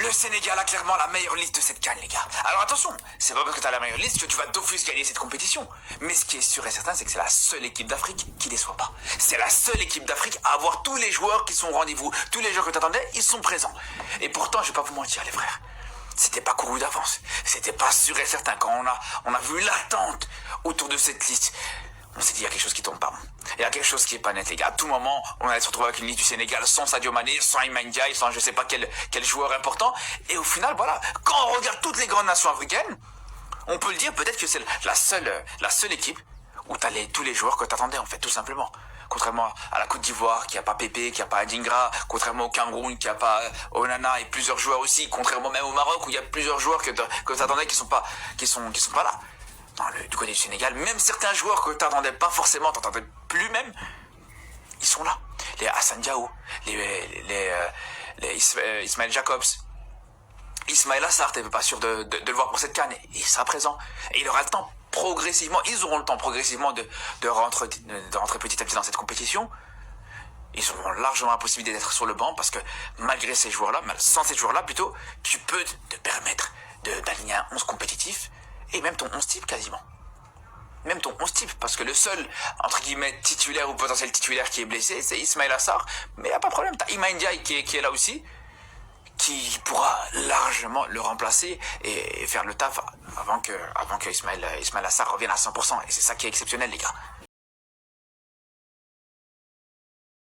Le Sénégal a clairement la meilleure liste de cette CAN, les gars. Alors attention, c'est pas parce que t'as la meilleure liste que tu vas d'office gagner cette compétition. Mais ce qui est sûr et certain, c'est que c'est la seule équipe d'Afrique qui déçoit pas. C'est la seule équipe d'Afrique à avoir tous les joueurs qui sont au rendez-vous. Tous les joueurs que t'attendais, ils sont présents. Et pourtant, je vais pas vous mentir, les frères. C'était pas couru d'avance. C'était pas sûr et certain. Quand on a vu l'attente autour de cette liste, on s'est dit, il y a quelque chose qui tombe pas. Il y a quelque chose qui est pas net, les gars. À tout moment, on allait se retrouver avec une liste du Sénégal sans Sadio Mané, sans Iliman Ndiaye, sans je sais pas quel joueur important. Et au final, voilà, quand on regarde toutes les grandes nations africaines, on peut le dire, peut-être que c'est la seule équipe où t'as tous les joueurs que t'attendais, en fait, tout simplement. Contrairement à la Côte d'Ivoire, qui a pas Pépé, qui a pas Adingra, contrairement au Cameroun, qui a pas Onana et plusieurs joueurs aussi, contrairement même au Maroc, où il y a plusieurs joueurs que t'attendais qui sont pas là. Du côté du Sénégal, même certains joueurs que t'attendais pas forcément, t'attendais plus même, ils sont là. Les Hassan Diao, les Ismaël Jacobs, Ismaël Assar, t'es pas sûr de le voir pour cette CAN, il sera présent. Et il aura le temps progressivement, ils auront le temps progressivement de rentrer petit à petit dans cette compétition. Ils auront largement la possibilité d'être sur le banc parce que malgré ces joueurs-là, sans ces joueurs-là plutôt, tu peux te permettre d'aligner un 11 compétitif et même ton 11 type quasiment. Même ton 11 type, parce que le seul, entre guillemets, titulaire ou potentiel titulaire qui est blessé, c'est Ismaël Assar, mais y a pas de problème, t'as Iliman Ndiaye qui est là aussi, qui pourra largement le remplacer et faire le taf avant que Ismaël Assar revienne à 100%, et c'est ça qui est exceptionnel, les gars.